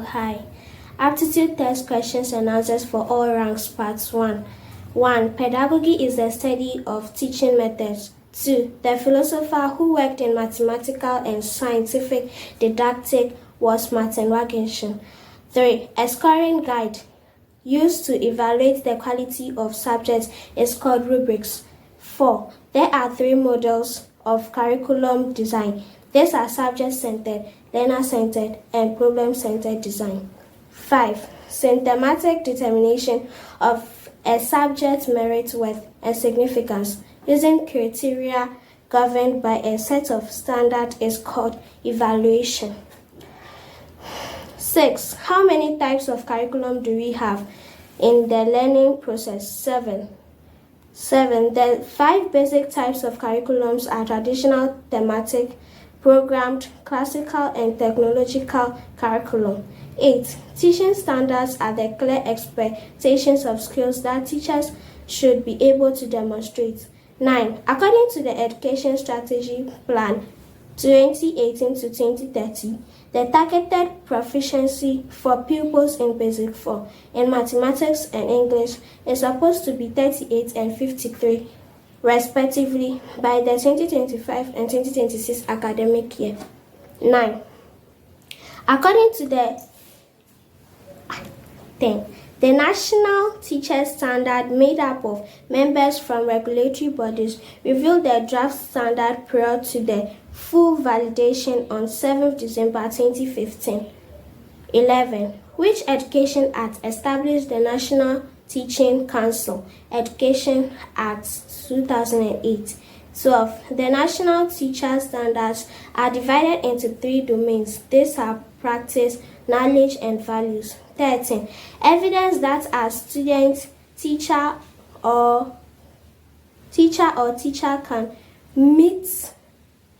Hi. Aptitude test questions and answers for all ranks, part 1. 1. Pedagogy is the study of teaching methods. 2. The philosopher who worked in mathematical and scientific didactic was Martin Wagenknecht. 3. A scoring guide used to evaluate the quality of subjects is called rubrics. 4. There are 3 models of curriculum design. These are subject-centered, learner-centered, and problem-centered design. 5. Systematic determination of a subject's merit, worth, and significance using criteria governed by a set of standards is called evaluation. 6. How many types of curriculum do we have in the learning process? 7. The 5 basic types of curriculums are traditional, thematic, programmed, classical, and technological curriculum. 8. Teaching standards are the clear expectations of skills that teachers should be able to demonstrate. 9. According to the Education Strategy Plan 2018 to 2030, the targeted proficiency for pupils in Basic 4 in mathematics and English is supposed to be 38 and 53, respectively, by the 2025 and 2026 academic year. 9. According to the National Teachers Standard, made up of members from regulatory bodies, revealed the draft standard prior to the full validation on 7 December 2015. 11. Which Education Act established the National Teaching Council? Education Act 2008. 12. The National Teacher Standards are divided into 3 domains. These are practice, knowledge, and values. 13. Evidence that a student, teacher or teacher can meet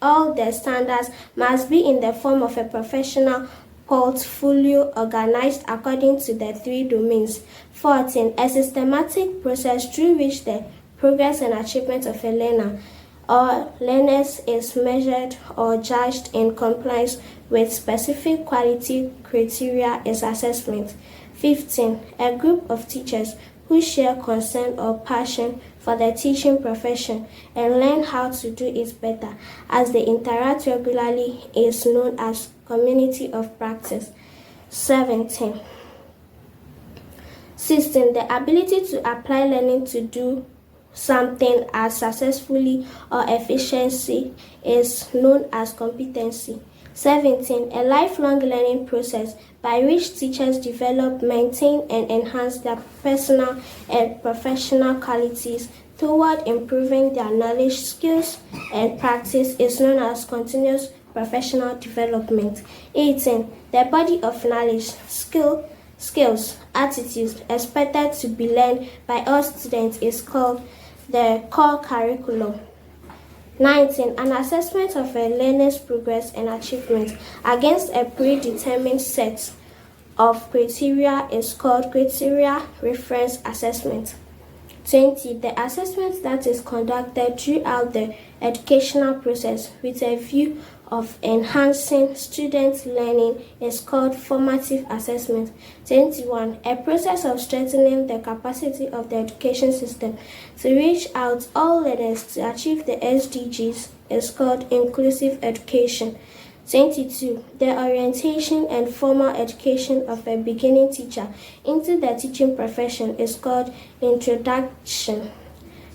all the standards must be in the form of a professional portfolio organized according to the 3 domains. 14. A systematic process through which the progress and achievement of a learner or learners is measured or judged in compliance with specific quality criteria is assessment. 15. A group of teachers who share concern or passion for the teaching profession and learn how to do it better as they interact regularly is known as community of practice. 17. 16. The ability to apply learning to do something as successfully or efficiently is known as competency. 17. A lifelong learning process by which teachers develop, maintain, and enhance their personal and professional qualities toward improving their knowledge, skills, and practice is known as continuous professional development. 18. The body of knowledge, skills, attitudes expected to be learned by all students is called the core curriculum. 19. An assessment of a learner's progress and achievement against a predetermined set of criteria is called criteria reference assessment. 20. The assessment that is conducted throughout the educational process with a view of enhancing student learning is called formative assessment. 21. A process of strengthening the capacity of the education system to reach out all learners to achieve the SDGs is called inclusive education. 22. The orientation and formal education of a beginning teacher into the teaching profession is called introduction.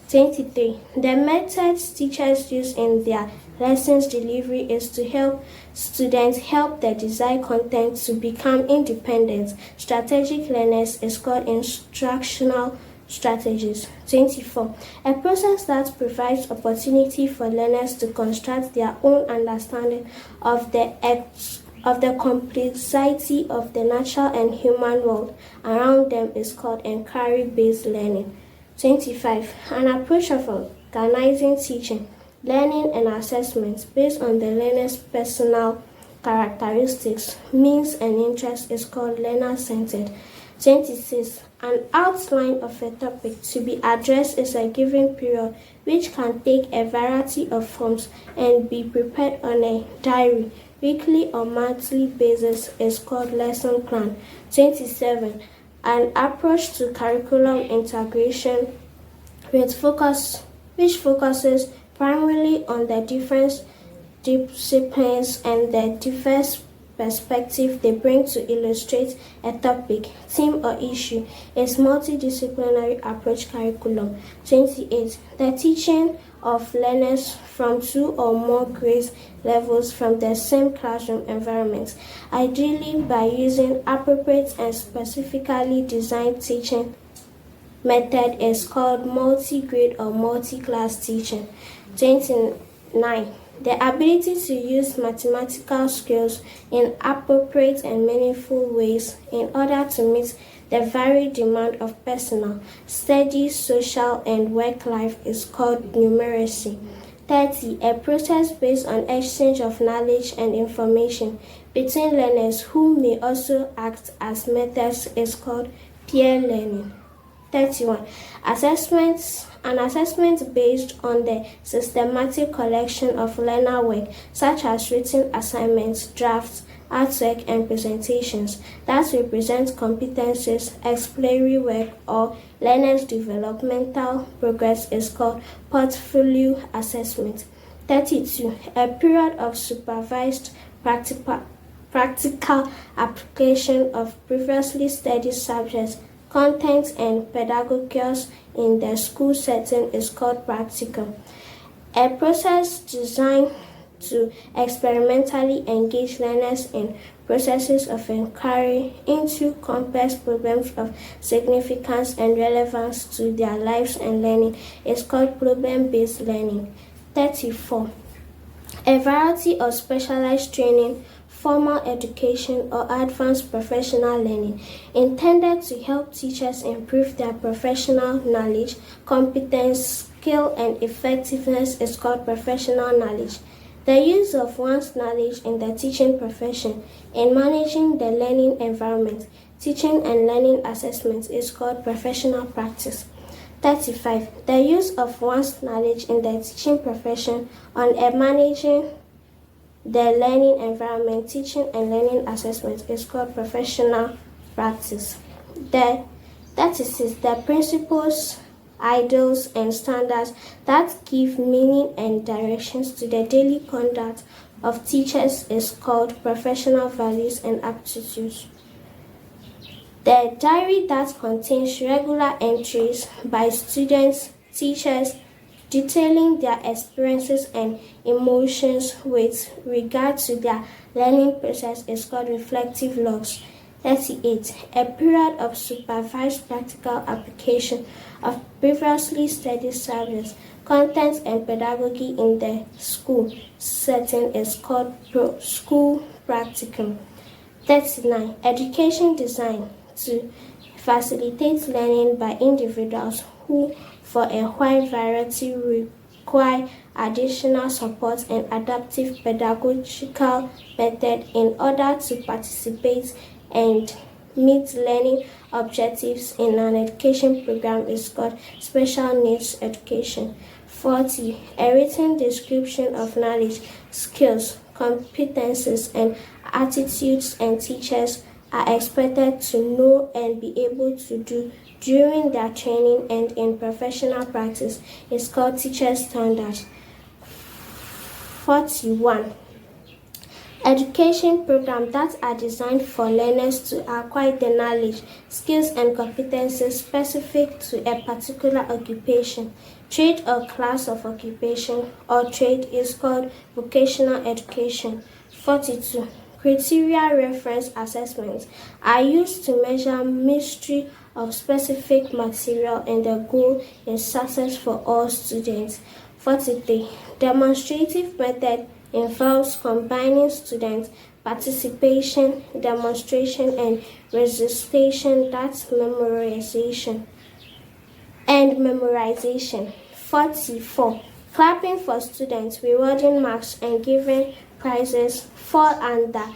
23. The methods teachers use in their lessons delivery is to help students help the desired content to become independent. Strategic learners is called instructional strategies. 24. A process that provides opportunity for learners to construct their own understanding of the complexity of the natural and human world around them is called inquiry-based learning. 25. An approach of organizing teaching, learning, and assessment based on the learner's personal characteristics, means, and interests is called learner-centered. 26. An outline of a topic to be addressed is a given period which can take a variety of forms and be prepared on a diary, weekly or monthly basis is called lesson plan. 27. An approach to curriculum integration which focuses primarily on the different disciplines and the diverse perspective they bring to illustrate a topic, theme, or issue is multidisciplinary approach curriculum. 28. The teaching of learners from 2 or more grade levels from the same classroom environment, ideally by using appropriate and specifically designed teaching method is called multi-grade or multi-class teaching. 29. The ability to use mathematical skills in appropriate and meaningful ways in order to meet the varied demand of personal, study, social, and work life is called numeracy. 30. A process based on exchange of knowledge and information between learners who may also act as methods is called peer learning. 31. An assessment based on the systematic collection of learner work, such as written assignments, drafts, artwork, and presentations that represent competencies, exploratory work, or learners' developmental progress is called portfolio assessment. 32. A period of supervised practical application of previously studied subjects, content, and pedagogies in the school setting is called practicum. A process designed to experimentally engage learners in processes of inquiry into complex problems of significance and relevance to their lives and learning is called problem-based learning. 34. A variety of specialized training, formal education, or advanced professional learning intended to help teachers improve their professional knowledge, competence, skill, and effectiveness is called professional knowledge. The use of one's knowledge in the teaching profession in managing the learning environment, teaching and learning assessments is called professional practice. 35. The use of one's knowledge in the teaching profession on managing the learning environment, teaching and learning assessment is called professional practice. 36. The principles, ideals, and standards that give meaning and directions to the daily conduct of teachers is called professional values and aptitudes. The diary that contains regular entries by students, teachers, detailing their experiences and emotions with regard to their learning process is called reflective logs. 38. A period of supervised practical application of previously studied subjects, content, and pedagogy in the school setting is called school practicum. 39. Education designed to facilitate learning by individuals who for a wide variety require additional support and adaptive pedagogical method in order to participate and meet learning objectives in an education program is called special needs education. 40. A written description of knowledge, skills, competences, and attitudes and teachers are expected to know and be able to do during their training and in professional practice is called teacher standards. 41. Education programs that are designed for learners to acquire the knowledge, skills, and competencies specific to a particular occupation, trade, or class of occupation or trade is called vocational education. 42. Criteria reference assessments are used to measure mastery of specific material, and the goal is success for all students. 43. Demonstrative method involves combining student participation, demonstration, and recitation, that's memorization. 44. Clapping for students, rewarding marks, and giving prizes fall under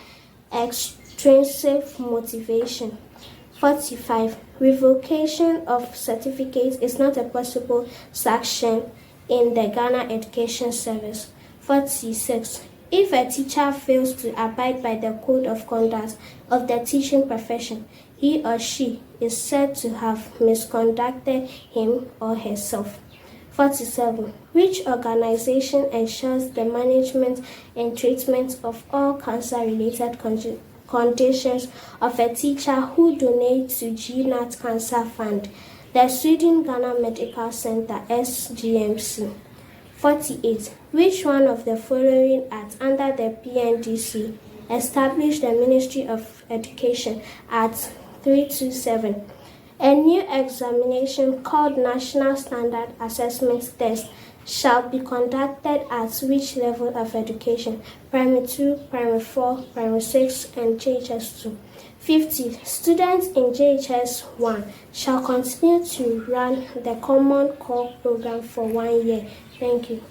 extrinsic motivation. 45. Revocation of certificates is not a possible sanction in the Ghana Education Service. 46. If a teacher fails to abide by the code of conduct of the teaching profession, he or she is said to have misconducted him or herself. 47. Which organization ensures the management and treatment of all cancer-related conditions of a teacher who donates to GNAT Cancer Fund? The Sweden-Ghana Medical Center, SGMC. 48. Which one of the following Acts under the PNDC established the Ministry of Education? Act 327. A new examination called National Standard Assessment Test shall be conducted at which level of education? Primary 2, Primary 4, Primary 6, and JHS 2. 50. Students in JHS 1 shall continue to run the Common Core program for 1 year. Thank you.